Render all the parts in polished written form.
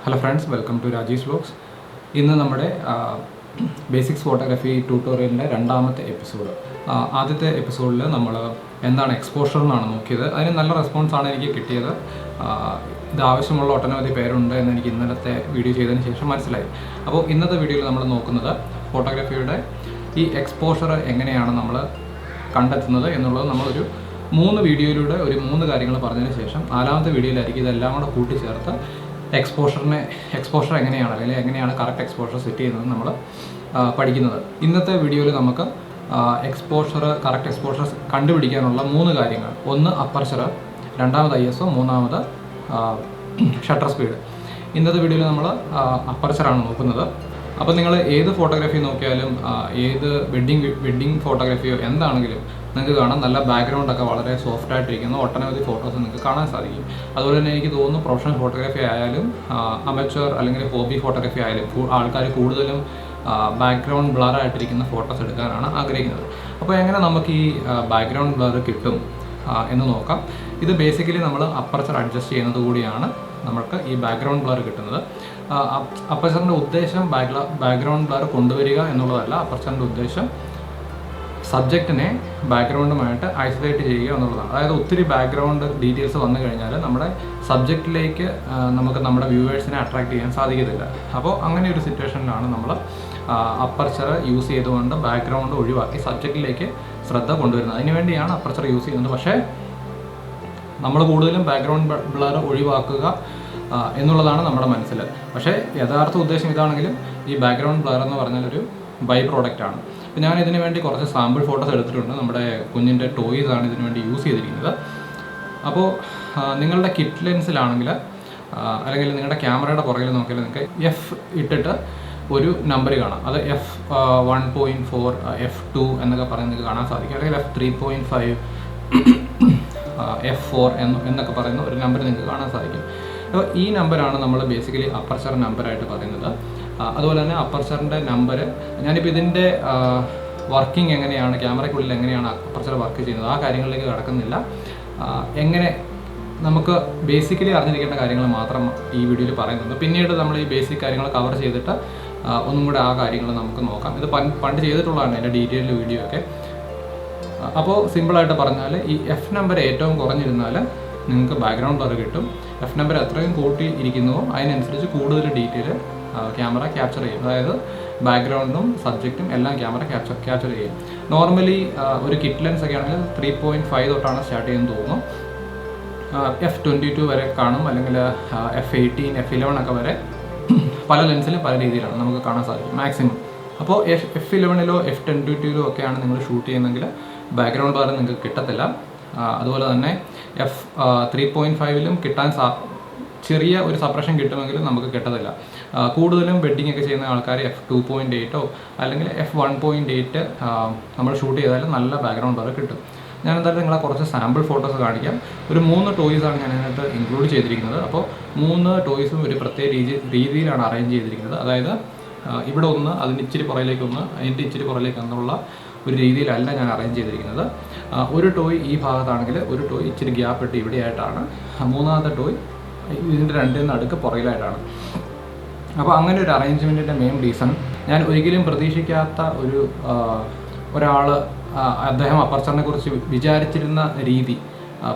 Hello friends, welcome to Raji's vlogs. ഇന്ന് നമ്മുടെ basics photography ട്യൂട്ടോറിയലിൻ്റെ രണ്ടാമത്തെ എപ്പിസോഡ്. ആദ്യത്തെ എപ്പിസോഡിൽ നമ്മൾ എന്താണ് എക്സ്പോഷർ എന്നാണ് നോക്കിയത്. അതിന് നല്ല റെസ്പോൺസാണ് എനിക്ക് കിട്ടിയത്. ഇത് ആവശ്യമുള്ള ഒട്ടനവധി പേരുണ്ട് എന്ന് എനിക്ക് ഇന്നലത്തെ വീഡിയോ ചെയ്തതിന് ശേഷം മനസ്സിലായി. അപ്പോൾ ഇന്നത്തെ വീഡിയോയിൽ നമ്മൾ നോക്കുന്നത് ഫോട്ടോഗ്രാഫിയുടെ ഈ എക്സ്പോഷർ എങ്ങനെയാണ് നമ്മൾ കണ്ടെത്തുന്നത് എന്നുള്ളത് നമ്മളൊരു 3 വീഡിയോയിലൂടെ ഒരു 3 കാര്യങ്ങൾ പറഞ്ഞതിന് ശേഷം 4ാമത്തെ വീഡിയോയിലായിരിക്കും ഇതെല്ലാം കൂടെ കൂട്ടിച്ചേർത്ത് എക്സ്പോഷർ എങ്ങനെയാണ് അല്ലെങ്കിൽ എങ്ങനെയാണ് കറക്റ്റ് എക്സ്പോഷർ സെറ്റ് ചെയ്യുന്നത് നമ്മൾ പഠിക്കുന്നത്. ഇന്നത്തെ വീഡിയോയിൽ നമുക്ക് കറക്റ്റ് എക്സ്പോഷർ കണ്ടുപിടിക്കാനുള്ള 3 കാര്യങ്ങൾ. ഒന്ന് അപ്പർച്ചർ, രണ്ടാമത് ISO, മൂന്നാമത് ഷട്ടർ സ്പീഡ്. ഇന്നത്തെ വീഡിയോയിൽ നമ്മൾ അപ്പർച്ചറാണ് നോക്കുന്നത്. അപ്പോൾ നിങ്ങൾ ഏത് ഫോട്ടോഗ്രാഫി നോക്കിയാലും ഏത് വെഡ്ഡിങ് ഫോട്ടോഗ്രാഫിയോ എന്താണെങ്കിലും നിങ്ങൾക്ക് കാണാം നല്ല ബാക്ക്ഗ്രൗണ്ടൊക്കെ വളരെ സോഫ്റ്റ് ആയിട്ടിരിക്കുന്ന ഒട്ടനവധി ഫോട്ടോസ് നിങ്ങൾക്ക് കാണാൻ സാധിക്കും. അതുപോലെ തന്നെ എനിക്ക് തോന്നുന്നു പ്രൊഫഷണൽ ഫോട്ടോഗ്രാഫി ആയാലും അമച്വർ അല്ലെങ്കിൽ ഹോബി ഫോട്ടോഗ്രാഫി ആയാലും ആൾക്കാർ കൂടുതലും ബാക്ക്ഗ്രൗണ്ട് ബ്ലർ ആയിട്ടിരിക്കുന്ന ഫോട്ടോസ് എടുക്കാനാണ് ആഗ്രഹിക്കുന്നത്. അപ്പോൾ എങ്ങനെ നമുക്ക് ഈ ബാക്ക്ഗ്രൗണ്ട് ബ്ലർ കിട്ടും എന്ന് നോക്കാം. ഇത് ബേസിക്കലി നമ്മൾ അപ്പർച്ചർ അഡ്ജസ്റ്റ് ചെയ്യുന്നത് കൂടിയാണ് നമുക്ക് ഈ ബാക്ക്ഗ്രൗണ്ട് ബ്ലർ കിട്ടുന്നത്. അപ്പർച്ചറിൻ്റെ ഉദ്ദേശം ബാക്ക്ഗ്രൗണ്ട് ബ്ലർ കൊണ്ടുവരിക എന്നുള്ളതല്ല. അപ്പർച്ചറിൻ്റെ ഉദ്ദേശം സബ്ജക്റ്റിനെ ബാക്ക്ഗ്രൗണ്ടുമായിട്ട് ഐസൊലേറ്റ് ചെയ്യുക എന്നുള്ളതാണ്. അതായത് ഒത്തിരി ബാക്ക്ഗ്രൗണ്ട് ഡീറ്റെയിൽസ് വന്നു കഴിഞ്ഞാൽ നമ്മുടെ സബ്ജക്റ്റിലേക്ക് നമുക്ക് നമ്മുടെ വ്യൂവേഴ്സിനെ അട്രാക്ട് ചെയ്യാൻ സാധിക്കത്തില്ല. അപ്പോൾ അങ്ങനെ ഒരു സിറ്റുവേഷനിലാണ് നമ്മൾ അപ്പർച്ചർ യൂസ് ചെയ്തുകൊണ്ട് ബാക്ക്ഗ്രൗണ്ട് ഒഴിവാക്കി സബ്ജക്റ്റിലേക്ക് ശ്രദ്ധ കൊണ്ടുവരുന്നത്. അതിനുവേണ്ടിയാണ് അപ്പർച്ചർ യൂസ് ചെയ്യുന്നത്. പക്ഷേ നമ്മൾ കൂടുതലും ബാക്ക്ഗ്രൗണ്ട് ബ്ലർ ഒഴിവാക്കുക എന്നുള്ളതാണ് നമ്മുടെ മനസ്സിൽ. പക്ഷേ യഥാർത്ഥ ഉദ്ദേശം ഇതാണെങ്കിലും ഈ ബാക്ക്ഗ്രൗണ്ട് ബ്ലർ എന്ന് പറഞ്ഞാലൊരു ബൈ പ്രോഡക്റ്റാണ്. അപ്പോൾ ഞാൻ ഇതിനു വേണ്ടി കുറച്ച് സാമ്പിൾ ഫോട്ടോസ് എടുത്തിട്ടുണ്ട്. നമ്മുടെ കുഞ്ഞിൻ്റെ ടോയ്സ് ആണ് ഇതിനു വേണ്ടി യൂസ് ചെയ്തിരിക്കുന്നത്. അപ്പോൾ നിങ്ങളുടെ കിറ്റ് ലെൻസിലാണെങ്കിൽ അല്ലെങ്കിൽ നിങ്ങളുടെ ക്യാമറയുടെ പുറകിൽ നോക്കിയാൽ നിങ്ങൾക്ക് F ഇട്ടിട്ട് ഒരു നമ്പർ കാണാം. അത് F1.4 F2 എന്നൊക്കെ പറഞ്ഞ് നിങ്ങൾക്ക് കാണാൻ സാധിക്കും. അല്ലെങ്കിൽ F3.5 F4 എന്നൊക്കെ പറയുന്ന ഒരു നമ്പർ നിങ്ങൾക്ക് കാണാൻ സാധിക്കും. അപ്പോൾ ഈ നമ്പറാണ് നമ്മൾ ബേസിക്കലി അപ്പർച്ചർ നമ്പറായിട്ട് പറയുന്നത്. അതുപോലെ തന്നെ അപ്പർച്ചറിൻ്റെ നമ്പർ ഞാനിപ്പോൾ ഇതിൻ്റെ വർക്കിംഗ് എങ്ങനെയാണ്, ക്യാമറയ്ക്കുള്ളിൽ എങ്ങനെയാണ് അപ്പർച്ചർ വർക്ക് ചെയ്യുന്നത് ആ കാര്യങ്ങളിലേക്ക് കടക്കുന്നില്ല. എങ്ങനെ നമുക്ക് ബേസിക്കലി അറിഞ്ഞിരിക്കേണ്ട കാര്യങ്ങൾ മാത്രം ഈ വീഡിയോയിൽ പറയുന്നുണ്ട്. പിന്നീട് നമ്മൾ ഈ ബേസിക് കാര്യങ്ങൾ കവർ ചെയ്തിട്ട് ഒന്നും കൂടെ ആ കാര്യങ്ങൾ നമുക്ക് നോക്കാം. ഇത് പണ്ട് ചെയ്തിട്ടുള്ളതാണ് എൻ്റെ ഡീറ്റെയിൽ വീഡിയോ ഒക്കെ. അപ്പോൾ സിമ്പിളായിട്ട് പറഞ്ഞാൽ ഈ F നമ്പർ ഏറ്റവും കുറഞ്ഞിരുന്നാൽ നിങ്ങൾക്ക് ബാക്ക്ഗ്രൗണ്ട് ബ്ലർ കിട്ടും. F നമ്പർ എത്രയും കൂട്ടി ഇരിക്കുന്നുവോ അതിനനുസരിച്ച് കൂടുതൽ ഡീറ്റെയിൽ ക്യാമറ ക്യാപ്ചർ ചെയ്യും. അതായത് ബാക്ക്ഗ്രൗണ്ടും സബ്ജക്റ്റും എല്ലാം ക്യാമറ ക്യാപ്ചർ ചെയ്യും. നോർമലി ഒരു കിറ്റ് ലെൻസ് ഒക്കെ ആണെങ്കിൽ 3.5 തൊട്ടാണ് സ്റ്റാർട്ട് ചെയ്യുന്നത് തോന്നുന്നു. F22 വരെ കാണും, അല്ലെങ്കിൽ F18 F11 ഒക്കെ വരെ പല ലെൻസിലും പല രീതിയിലാണ് നമുക്ക് കാണാൻ സാധിക്കും മാക്സിമം. അപ്പോൾ F11 F22 ഒക്കെയാണ് നിങ്ങൾ ഷൂട്ട് ചെയ്യുന്നതെങ്കിൽ ബാക്ക്ഗ്രൗണ്ട് ബ്ലർ നിങ്ങൾക്ക് കിട്ടത്തില്ല. അതുപോലെ തന്നെ F3.5 കിട്ടാൻ ചെറിയ ഒരു സപ്രഷൻ കിട്ടുമെങ്കിലും നമുക്ക് കിട്ടത്തില്ല. കൂടുതലും വെഡ്ഡിങ് ഒക്കെ ചെയ്യുന്ന ആൾക്കാർ F2.8 അല്ലെങ്കിൽ F1.8 നമ്മൾ ഷൂട്ട് ചെയ്താലും നല്ല ബാക്ക്ഗ്രൗണ്ട് ബ്ലർ കിട്ടും. ഞാൻ എന്തായാലും നിങ്ങളെ കുറച്ച് സാമ്പിൾ ഫോട്ടോസ് കാണിക്കാം. ഒരു 3 ടോയ്സാണ് ഞാൻ അതിനകത്ത് ഇൻക്ലൂഡ് ചെയ്തിരിക്കുന്നത്. അപ്പോൾ 3 ടോയ്സും ഒരു പ്രത്യേക രീതിയിലാണ് അറേഞ്ച് ചെയ്തിരിക്കുന്നത്. അതായത് ഇവിടെ ഒന്ന്, അതിന് ഇച്ചിരി പുറയിലേക്കൊന്ന്, അതിൻ്റെ ഇച്ചിരി പുറയിലേക്ക് എന്നുള്ള ഒരു രീതിയിലല്ല ഞാൻ അറേഞ്ച് ചെയ്തിരിക്കുന്നത്. ഒരു ടോയ് ഈ ഭാഗത്താണെങ്കിൽ ഒരു ടോയ് ഇച്ചിരി ഗ്യാപ്പ് ഇട്ട് ഇവിടെയായിട്ടാണ്, മൂന്നാമത്തെ ടോയ് ഇതിൻ്റെ രണ്ടിൽ നടുക്ക് പുറകിലായിട്ടാണ്. അപ്പോൾ അങ്ങനെ ഒരു അറേഞ്ച്മെൻറ്റിൻ്റെ മെയിൻ റീസൺ ഞാൻ ഒരിക്കലും പ്രതീക്ഷിക്കാത്ത ഒരാൾ അദ്ദേഹം അപ്പർച്ചറിനെ കുറിച്ച് വിചാരിച്ചിരുന്ന രീതി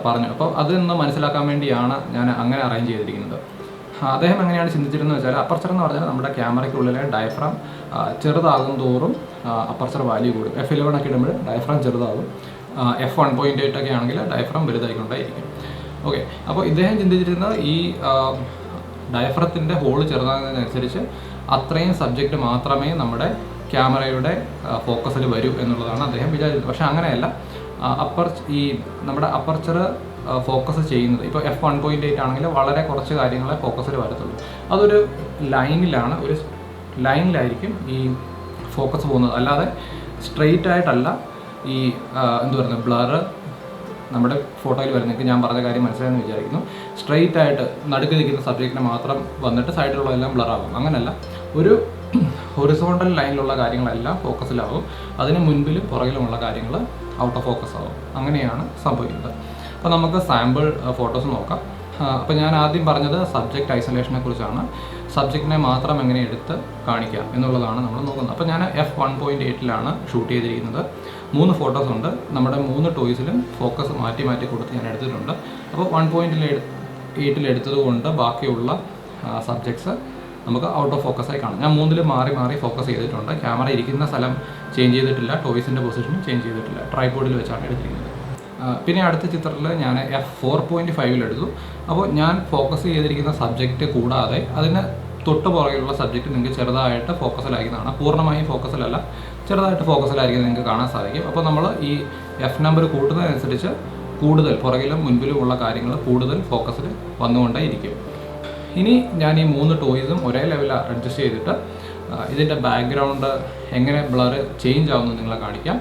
പറഞ്ഞു. അപ്പോൾ അതൊന്ന് മനസ്സിലാക്കാൻ വേണ്ടിയാണ് ഞാൻ അങ്ങനെ അറേഞ്ച് ചെയ്തിരിക്കുന്നത്. അദ്ദേഹം എങ്ങനെയാണ് ചിന്തിച്ചിരുന്നത് വെച്ചാൽ, അപ്പർച്ചർ എന്ന് പറഞ്ഞാൽ നമ്മുടെ ക്യാമറയ്ക്കുള്ളിലെ ഡയഫ്രാം ചെറുതാകും തോറും അപ്പർച്ചർ വാല്യൂ കൂടും. F11 ഒക്കെ ഇടുമ്പോൾ ഡയഫ്രാം ചെറുതാകും. F1.8 ഒക്കെ ആണെങ്കിൽ ഡയഫ്രാം വലുതായിക്കൊണ്ടായിരിക്കും. ഓക്കെ, അപ്പോൾ ഇദ്ദേഹം ചിന്തിച്ചിരുന്നത് ഈ ഡയഫ്രത്തിൻ്റെ ഹോള് ചെറുതാകുന്നതിനനുസരിച്ച് അത്രയും സബ്ജക്റ്റ് മാത്രമേ നമ്മുടെ ക്യാമറയുടെ ഫോക്കസിൽ വരൂ എന്നുള്ളതാണ് അദ്ദേഹം വിചാരിച്ചത്. പക്ഷേ അങ്ങനെയല്ല. നമ്മുടെ അപ്പർച്ചർ ഫോക്കസ് ചെയ്യുന്നത് ഇപ്പോൾ F1.8 ആണെങ്കിൽ വളരെ കുറച്ച് കാര്യങ്ങളെ ഫോക്കസിൽ വരത്തുള്ളൂ. അതൊരു ലൈനിലായിരിക്കും ഈ ഫോക്കസ് പോകുന്നത്. അല്ലാതെ സ്ട്രെയിറ്റ് ആയിട്ടല്ല ഈ ബ്ലർ നമ്മുടെ ഫോട്ടോയിൽ വരുന്നത്. ഞാൻ പറഞ്ഞ കാര്യം മനസ്സിലായെന്ന് വിചാരിക്കുന്നു. സ്ട്രെയിറ്റ് ആയിട്ട് നടുക്ക് നിൽക്കുന്ന സബ്ജക്റ്റിനെ മാത്രം വന്നിട്ട് സൈഡിലുള്ളതെല്ലാം ബ്ലറാകും. അങ്ങനെയല്ല, ഒരു ഹൊറിസോണ്ടൽ ലൈനിലുള്ള കാര്യങ്ങളെല്ലാം ഫോക്കസിലാവും. അതിന് മുൻപിലും പുറകിലുമുള്ള കാര്യങ്ങൾ ഔട്ട് ഓഫ് ഫോക്കസ് ആവും. അങ്ങനെയാണ് സംഭവിക്കുന്നത്. അപ്പോൾ നമുക്ക് സാമ്പിൾ ഫോട്ടോസ് നോക്കാം. അപ്പോൾ ഞാൻ ആദ്യം പറഞ്ഞത് സബ്ജക്റ്റ് ഐസൊലേഷനെ കുറിച്ചാണ്. സബ്ജക്റ്റിനെ മാത്രം എങ്ങനെ എടുത്ത് കാണിക്കാം എന്നുള്ളതാണ് നമ്മൾ നോക്കുന്നത്. അപ്പോൾ ഞാൻ f1.8 ഷൂട്ട് ചെയ്തിരിക്കുന്നത്. 3 ഫോട്ടോസ് ഉണ്ട്. നമ്മുടെ 3 ടോയ്സിലും ഫോക്കസ് മാറ്റി മാറ്റി കൊടുത്ത് ഞാൻ എടുത്തിട്ടുണ്ട്. അപ്പോൾ 1.8 എടുത്തത് കൊണ്ട് ബാക്കിയുള്ള സബ്ജക്ട്സ് നമുക്ക് ഔട്ട് ഓഫ് ഫോക്കസായി കാണാം. ഞാൻ 3 മാറി മാറി ഫോക്കസ് ചെയ്തിട്ടുണ്ട്. ക്യാമറ ഇരിക്കുന്ന സ്ഥലം ചേഞ്ച് ചെയ്തിട്ടില്ല, ടോയ്സിൻ്റെ പൊസിഷനും ചേഞ്ച് ചെയ്തിട്ടില്ല, ട്രൈപോഡിൽ വെച്ചാണ് എടുത്തിരിക്കുന്നത്. പിന്നെ അടുത്ത ചിത്രത്തിൽ ഞാൻ f4.5 എടുത്തു. അപ്പോൾ ഞാൻ ഫോക്കസ് ചെയ്തിരിക്കുന്ന സബ്ജക്റ്റ് കൂടാതെ അതിന് തൊട്ട് പുറകിലുള്ള സബ്ജക്റ്റ് നിങ്ങൾക്ക് ചെറുതായിട്ട് ഫോക്കസിലായിരിക്കുന്നതാണ്. പൂർണ്ണമായും ഫോക്കസിലല്ല, ചെറുതായിട്ട് ഫോക്കസിലായിരിക്കും നിങ്ങൾക്ക് കാണാൻ സാധിക്കും. അപ്പോൾ നമ്മൾ ഈ എഫ് നമ്പർ കൂട്ടുന്നതനുസരിച്ച് കൂടുതൽ പുറകിലും മുൻപിലുമുള്ള കാര്യങ്ങൾ കൂടുതൽ ഫോക്കസിൽ വന്നുകൊണ്ടേ ഇരിക്കും. ഇനി ഞാൻ ഈ 3 ടോയ്സും ഒരേ ലെവലിൽ അഡ്ജസ്റ്റ് ചെയ്തിട്ട് ഇതിൻ്റെ ബാക്ക്ഗ്രൗണ്ട് എങ്ങനെ ബ്ലർ ചേഞ്ച് ആവുമെന്ന് നിങ്ങളെ കാണിക്കാം.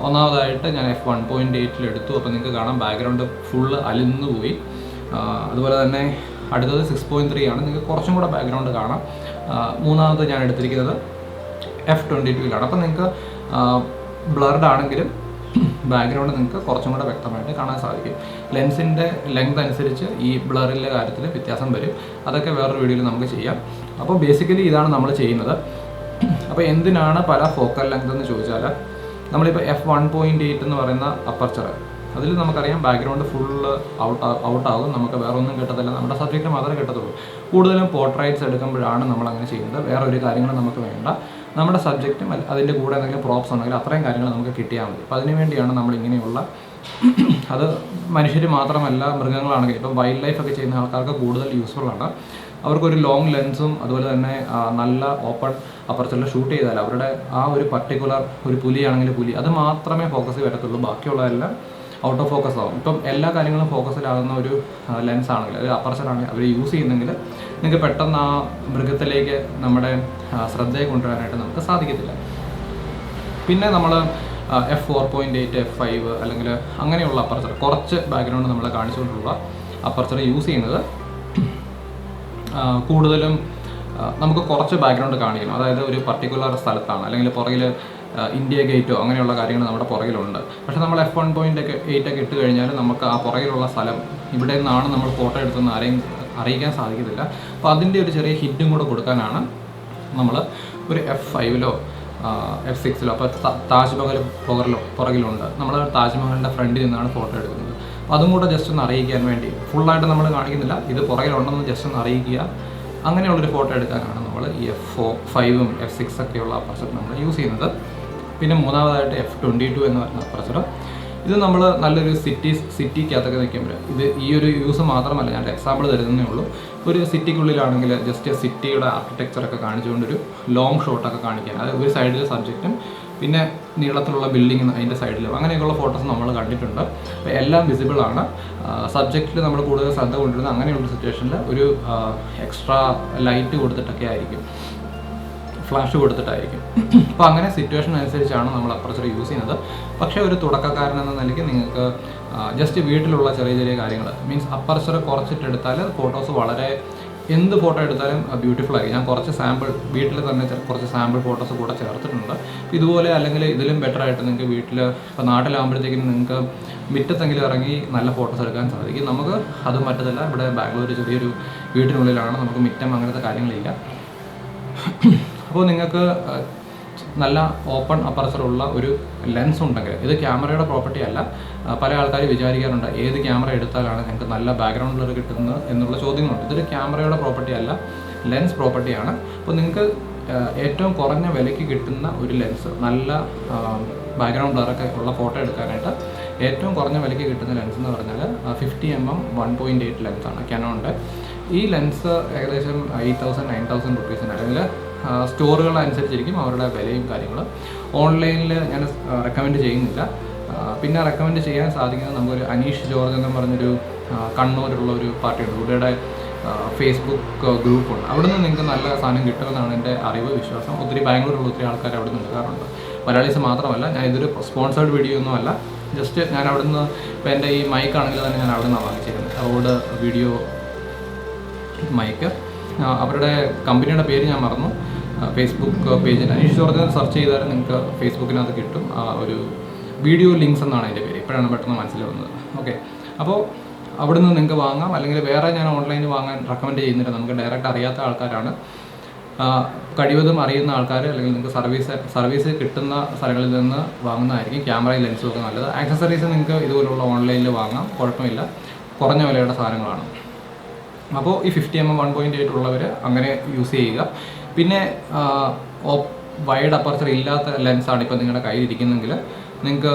ഒന്നാമതായിട്ട് ഞാൻ f1.8 എടുത്തു. അപ്പോൾ നിങ്ങൾക്ക് കാണാം ബാക്ക്ഗ്രൗണ്ട് ഫുള്ള് അലിന്നു പോയി. അതുപോലെ തന്നെ അടുത്തത് 6.3 ആണ്. നിങ്ങൾക്ക് കുറച്ചും കൂടെ ബാക്ക്ഗ്രൗണ്ട് കാണാം. മൂന്നാമത് ഞാൻ എടുത്തിരിക്കുന്നത് f22 അപ്പോൾ നിങ്ങൾക്ക് ബ്ലർഡ് ആണെങ്കിലും ബാക്ക്ഗ്രൗണ്ട് നിങ്ങൾക്ക് കുറച്ചും കൂടെ വ്യക്തമായിട്ട് കാണാൻ സാധിക്കും. ലെൻസിൻ്റെ ലെങ്ത് അനുസരിച്ച് ഈ ബ്ലറിൻ്റെ കാര്യത്തിൽ വ്യത്യാസം വരും. അതൊക്കെ വേറൊരു വീഡിയോയിൽ നമുക്ക് ചെയ്യാം. അപ്പോൾ ബേസിക്കലി ഇതാണ് നമ്മൾ ചെയ്യുന്നത്. അപ്പോൾ എന്തിനാണ് പല ഫോക്കൽ ലെങ്ത് എന്ന് ചോദിച്ചാൽ, നമ്മളിപ്പോൾ f1.8 എന്ന് പറയുന്ന അപ്പർച്ചർ, അതിൽ നമുക്കറിയാം ബാക്ക്ഗ്രൗണ്ട് ഫുള്ള് ഔട്ടാകും. നമുക്ക് വേറെ ഒന്നും കിട്ടത്തില്ല, നമ്മുടെ സബ്ജക്റ്റ് മാത്രമേ കിട്ടത്തുള്ളൂ. കൂടുതലും പോർട്രൈറ്റ്സ് എടുക്കുമ്പോഴാണ് നമ്മൾ അങ്ങനെ ചെയ്യുന്നത്. വേറെ ഒരു കാര്യങ്ങളും നമുക്ക് വേണ്ട. നമ്മുടെ സബ്ജക്റ്റും അതിൻ്റെ കൂടെ എന്തെങ്കിലും പ്രോപ്സ് ഉണ്ടെങ്കിൽ അത്രയും കാര്യങ്ങൾ നമുക്ക് കിട്ടിയാൽ മതി. അപ്പോൾ അതിനു വേണ്ടിയാണ് നമ്മൾ ഇങ്ങനെയുള്ള, അത് മനുഷ്യർ മാത്രമല്ല മൃഗങ്ങളാണെങ്കിൽ ഇപ്പം വൈൽഡ് ലൈഫ് ഒക്കെ ചെയ്യുന്ന ആൾക്കാർക്ക് കൂടുതൽ യൂസ്ഫുൾ ആണ്. അവർക്കൊരു ലോങ് ലെൻസും അതുപോലെ തന്നെ നല്ല ഓപ്പൺ അപ്പർച്ചറിൽ ഷൂട്ട് ചെയ്താൽ അവരുടെ ആ ഒരു പർട്ടിക്കുലർ ഒരു പുലിയാണെങ്കിൽ പുലി അത് മാത്രമേ ഫോക്കസ് വരത്തുള്ളൂ. ബാക്കിയുള്ളതെല്ലാം ഔട്ട് ഓഫ് ഫോക്കസ് ആവും. ഇപ്പം എല്ലാ കാര്യങ്ങളും ഫോക്കസിലാകുന്ന ഒരു ലെൻസ് ആണെങ്കിൽ, ഒരു അപ്പർച്ചറാണെങ്കിൽ അവർ യൂസ് ചെയ്യുന്നെങ്കിൽ നിങ്ങൾക്ക് പെട്ടെന്ന് ആ മൃഗത്തിലേക്ക് നമ്മുടെ ശ്രദ്ധയെ കൊണ്ടുവരാനായിട്ട് നമുക്ക് സാധിക്കത്തില്ല. പിന്നെ നമ്മൾ f4.8 f5 അല്ലെങ്കിൽ അങ്ങനെയുള്ള അപ്പർച്ചർ, കുറച്ച് ബാക്ക്ഗ്രൗണ്ട് നമ്മൾ കാണിച്ചുകൊണ്ടുള്ള അപ്പർച്ചർ യൂസ് ചെയ്യുന്നത് കൂടുതലും നമുക്ക് കുറച്ച് ബാക്ക്ഗ്രൗണ്ട് കാണിക്കണം. അതായത് ഒരു പർട്ടിക്കുലർ സ്ഥലത്താണ്, അല്ലെങ്കിൽ പുറകിൽ ഇന്ത്യ ഗേറ്റോ അങ്ങനെയുള്ള കാര്യങ്ങൾ നമ്മുടെ പുറകിലുണ്ട്. പക്ഷേ നമ്മൾ f1.8 ഇട്ട് കഴിഞ്ഞാൽ നമുക്ക് ആ പുറകിലുള്ള സ്ഥലം ഇവിടെ നിന്നാണ് നമ്മൾ ഫോട്ടോ എടുത്തെന്ന് ആരെയും അറിയിക്കാൻ സാധിക്കത്തില്ല. അപ്പോൾ അതിൻ്റെ ഒരു ചെറിയ ഹിറ്റും കൂടെ കൊടുക്കാനാണ് നമ്മൾ ഒരു f5 f6 അപ്പോൾ താജ്മഹൽ പുറകിലുണ്ട്, നമ്മൾ താജ്മഹലിൻ്റെ ഫ്രണ്ടിൽ നിന്നാണ് ഫോട്ടോ എടുക്കുന്നത്. അപ്പോൾ അതും കൂടെ ജസ്റ്റ് ഒന്ന് അറിയിക്കാൻ വേണ്ടി, ഫുള്ളായിട്ട് നമ്മൾ കാണിക്കുന്നില്ല, ഇത് പുറകിലുണ്ടെന്ന് ജസ്റ്റ് ഒന്ന് അറിയിക്കുക, അങ്ങനെയുള്ളൊരു ഫോട്ടോ എടുക്കാനാണ് നമ്മൾ ഈ f5ഉം f6 ഒക്കെയുള്ള അപ്പർച്ചർ നമ്മൾ യൂസ് ചെയ്യുന്നത്. പിന്നെ മൂന്നാമതായിട്ട് f22 എന്ന് പറയുന്ന അപ്പർച്ചർ, ഇത് നമ്മൾ നല്ലൊരു സിറ്റിക്കകത്തൊക്കെ നിൽക്കുമ്പോൾ, ഇത് ഈ ഒരു യൂസ് മാത്രമല്ല, ഞാൻ എക്സാമ്പിൾ തരുന്നേ ഉള്ളൂ. ഒരു സിറ്റിക്കുള്ളിലാണെങ്കിൽ ജസ്റ്റ് സിറ്റിയുടെ ആർക്കിടെക്ചറൊക്കെ കാണിച്ചുകൊണ്ടൊരു ലോങ് ഷോട്ടൊക്കെ കാണിക്കാൻ, അത് ഒരു സൈഡിൽ സബ്ജക്റ്റും പിന്നെ നീളത്തിലുള്ള ബിൽഡിങ് അതിൻ്റെ സൈഡിലും അങ്ങനെയൊക്കെയുള്ള ഫോട്ടോസ് നമ്മൾ കണ്ടിട്ടുണ്ട്. അപ്പോൾ എല്ലാം വിസിബിൾ ആണ്. സബ്ജക്റ്റിൽ നമ്മൾ കൂടുതൽ ശ്രദ്ധ കൊണ്ടിരുന്നത് അങ്ങനെയുള്ള സിറ്റുവേഷനിൽ ഒരു എക്സ്ട്രാ ലൈറ്റ് കൊടുത്തിട്ടൊക്കെ ആയിരിക്കും, ഫ്ലാഷ് കൊടുത്തിട്ടായിരിക്കും. അപ്പോൾ അങ്ങനെ സിറ്റുവേഷൻ അനുസരിച്ചാണ് നമ്മൾ അപ്പർച്ചർ യൂസ് ചെയ്യുന്നത്. പക്ഷേ ഒരു തുടക്കക്കാരൻ എന്ന നിലയ്ക്ക് നിങ്ങൾക്ക് ജസ്റ്റ് വീട്ടിലുള്ള ചെറിയ ചെറിയ കാര്യങ്ങൾ, മീൻസ് അപ്പർച്ചർ കുറച്ചിട്ടെടുത്താൽ ഫോട്ടോസ് വളരെ, എന്ത് ഫോട്ടോ എടുത്താലും ബ്യൂട്ടിഫുൾ ആയിരിക്കും. ഞാൻ കുറച്ച് സാമ്പിൾ വീട്ടിൽ തന്നെ കുറച്ച് സാമ്പിൾ ഫോട്ടോസ് കൂടെ ചേർത്തിട്ടുണ്ട്. ഇതുപോലെ അല്ലെങ്കിൽ ഇതിലും ബെറ്റർ ആയിട്ട് നിങ്ങൾക്ക് വീട്ടിൽ, ഇപ്പോൾ നാട്ടിലാകുമ്പോഴത്തേക്കും നിങ്ങൾക്ക് മുറ്റത്തെങ്കിലും ഇറങ്ങി നല്ല ഫോട്ടോസ് എടുക്കാൻ സാധിക്കും. നമുക്ക് അതും പറ്റത്തില്ല. ഇവിടെ ബാംഗ്ലൂർ ചെറിയൊരു വീട്ടിനുള്ളിലാണ്, നമുക്ക് മുറ്റം അങ്ങനത്തെ കാര്യങ്ങളില്ല. അപ്പോൾ നിങ്ങൾക്ക് നല്ല ഓപ്പൺ അപ്പർച്ചറുള്ള ഒരു ലെൻസ് ഉണ്ടെങ്കിൽ, ഇത് ക്യാമറയുടെ പ്രോപ്പർട്ടി അല്ല. പല ആൾക്കാർ വിചാരിക്കാറുണ്ട് ഏത് ക്യാമറ എടുത്താലാണ് നിങ്ങൾക്ക് നല്ല ബാക്ക്ഗ്രൗണ്ട് ബ്ലർ കിട്ടുന്നത് എന്നുള്ള ചോദ്യങ്ങളുണ്ട്. ഇതൊരു ക്യാമറയുടെ പ്രോപ്പർട്ടി അല്ല, ലെൻസ് പ്രോപ്പർട്ടിയാണ്. അപ്പോൾ നിങ്ങൾക്ക് ഏറ്റവും കുറഞ്ഞ വിലയ്ക്ക് കിട്ടുന്ന ഒരു ലെൻസ്, നല്ല ബാക്ക്ഗ്രൗണ്ട് ബ്ലറൊക്കെ ഉള്ള ഫോട്ടോ എടുക്കാനായിട്ട് ഏറ്റവും കുറഞ്ഞ വിലയ്ക്ക് കിട്ടുന്ന ലെൻസ് എന്ന് പറഞ്ഞാൽ 50mm 1.8 ലെൻസാണ് ക്യാനോണിൻ്റെ. ഈ ലെൻസ് ഏകദേശം 8,000-9,000 റുപ്പീസിന്, അല്ലെങ്കിൽ സ്റ്റോറുകളനുസരിച്ചിരിക്കും അവരുടെ വിലയും കാര്യങ്ങൾ. ഓൺലൈനിൽ ഞാൻ റെക്കമെൻഡ് ചെയ്യുന്നില്ല. പിന്നെ റെക്കമെൻഡ് ചെയ്യാൻ സാധിക്കുന്നത് നമുക്കൊരു അനീഷ് ജോർജ് എന്ന് പറഞ്ഞൊരു കണ്ണൂരുള്ള ഒരു പാർട്ടിയുണ്ട്, പുള്ളിയുടെ ഫേസ്ബുക്ക് ഗ്രൂപ്പുണ്ട്. അവിടുന്ന് നിങ്ങൾക്ക് നല്ല സാധനം കിട്ടുമെന്നാണ് എൻ്റെ അറിവ്, വിശ്വാസം. ഒത്തിരി ബാംഗ്ലൂരുള്ള ഒത്തിരി ആൾക്കാർ അവിടെ നിന്ന് എടുക്കാറുണ്ട്, മലയാളീസ് മാത്രമല്ല. ഞാൻ ഇതൊരു സ്പോൺസേർഡ് വീഡിയോ ഒന്നും അല്ല, ജസ്റ്റ് ഞാൻ അവിടുന്ന്, ഇപ്പോൾ എൻ്റെ ഈ മൈക്കാണെങ്കിൽ തന്നെ ഞാൻ അവിടെ നിന്നാണ് വാങ്ങിച്ചിരുന്നത്, റോഡ് വീഡിയോ മൈക്ക്. അവരുടെ കമ്പനിയുടെ പേര് ഞാൻ മറന്നു. ഫേസ്ബുക്ക് പേജിൽ അനീഷ് ജോർജ് സെർച്ച് ചെയ്താൽ നിങ്ങൾക്ക് ഫേസ്ബുക്കിനകത്ത് കിട്ടും. ഒരു വീഡിയോ ലിങ്ക്സ് എന്നാണ് അതിൻ്റെ പേര്, ഇപ്പോഴാണ് പെട്ടെന്ന് മനസ്സിലാവുന്നത്. ഓക്കെ, അപ്പോൾ അവിടുന്ന് നിങ്ങൾക്ക് വാങ്ങാം. അല്ലെങ്കിൽ വേറെ ഞാൻ ഓൺലൈനിൽ വാങ്ങാൻ റെക്കമെൻഡ് ചെയ്യുന്നില്ല. നമുക്ക് ഡയറക്റ്റ് അറിയാത്ത ആൾക്കാരാണ്, കഴിവതും അറിയുന്ന ആൾക്കാർ അല്ലെങ്കിൽ നിങ്ങൾക്ക് സർവീസ് കിട്ടുന്ന സ്ഥലങ്ങളിൽ നിന്ന് വാങ്ങുന്നതായിരിക്കും ക്യാമറയും ലെൻസും ഒക്കെ നല്ലത്. ആക്സസറീസ് നിങ്ങൾക്ക് ഇതുപോലുള്ള ഓൺലൈനിൽ വാങ്ങാം, കുഴപ്പമില്ല, കുറഞ്ഞ വിലയുടെ സാധനങ്ങളാണ്. അപ്പോൾ ഈ 50mm 1.8 ഉള്ളവർ അങ്ങനെ യൂസ് ചെയ്യുക. പിന്നെ വൈഡ് അപ്പർച്ചർ ഇല്ലാത്ത ലെൻസാണ് ഇപ്പോൾ നിങ്ങളുടെ കയ്യിലിരിക്കുന്നെങ്കിൽ നിങ്ങൾക്ക്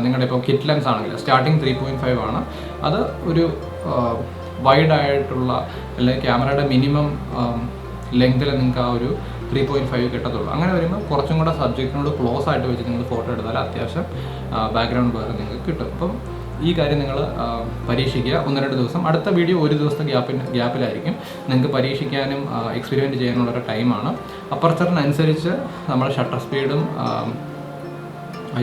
നിങ്ങളുടെ ഇപ്പോൾ കിറ്റ് ലെൻസ് ആണെങ്കിൽ സ്റ്റാർട്ടിങ് 3.5 ആണ്. അത് ഒരു വൈഡായിട്ടുള്ള അല്ലെങ്കിൽ ക്യാമറയുടെ മിനിമം ലെങ്തിൽ നിങ്ങൾക്ക് ആ ഒരു 3.5 കിട്ടത്തുള്ളൂ. അങ്ങനെ വരുമ്പോൾ കുറച്ചും കൂടെ സബ്ജക്റ്റിനോട് ക്ലോസ് ആയിട്ട് വെച്ച് നിങ്ങൾ ഫോട്ടോ എടുത്താൽ അത്യാവശ്യം ബാക്ക്ഗ്രൗണ്ട് വേറെ നിങ്ങൾക്ക് കിട്ടും. അപ്പം ഈ കാര്യം നിങ്ങൾ പരീക്ഷിക്കുക 1-2 ദിവസം. അടുത്ത വീഡിയോ 1 ദിവസത്തെ ഗ്യാപ്പിലായിരിക്കും. നിങ്ങൾക്ക് പരീക്ഷിക്കാനും എക്സ്പെരിമെൻറ്റ് ചെയ്യാനുള്ളൊരു ടൈമാണ്. അപ്പർച്ചറിനനുസരിച്ച് നമ്മൾ ഷട്ടർ സ്പീഡും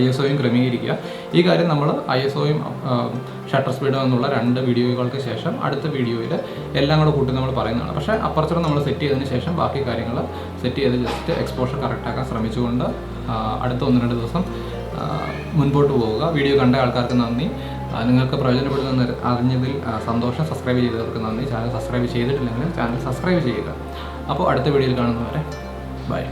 ISOയും ക്രമീകരിക്കുക. ഈ കാര്യം നമ്മൾ ISOയും ഷട്ടർ സ്പീഡും എന്നുള്ള 2 വീഡിയോകൾക്ക് ശേഷം അടുത്ത വീഡിയോയിൽ എല്ലാം കൂടെ കൂട്ടി നമ്മൾ പറയുന്നതാണ്. പക്ഷേ അപ്പർച്ചർ നമ്മൾ സെറ്റ് ചെയ്തതിന് ശേഷം ബാക്കി കാര്യങ്ങൾ സെറ്റ് ചെയ്ത് ജസ്റ്റ് എക്സ്പോഷർ കറക്റ്റാക്കാൻ ശ്രമിച്ചുകൊണ്ട് അടുത്ത 1-2 ദിവസം മുൻപോട്ട് പോവുക. വീഡിയോ കണ്ട ആൾക്കാർക്ക് നന്ദി. നിങ്ങൾക്ക് പ്രയോജനപ്പെടുന്ന അറിഞ്ഞതിൽ സന്തോഷം. സബ്സ്ക്രൈബ് ചെയ്തവർക്ക് നന്ദി. ചാനൽ സബ്സ്ക്രൈബ് ചെയ്തിട്ടില്ലെങ്കിൽ ചാനൽ സബ്സ്ക്രൈബ് ചെയ്യുക. അപ്പോൾ അടുത്ത വീഡിയോയിൽ കാണുന്നവരെ ബൈ.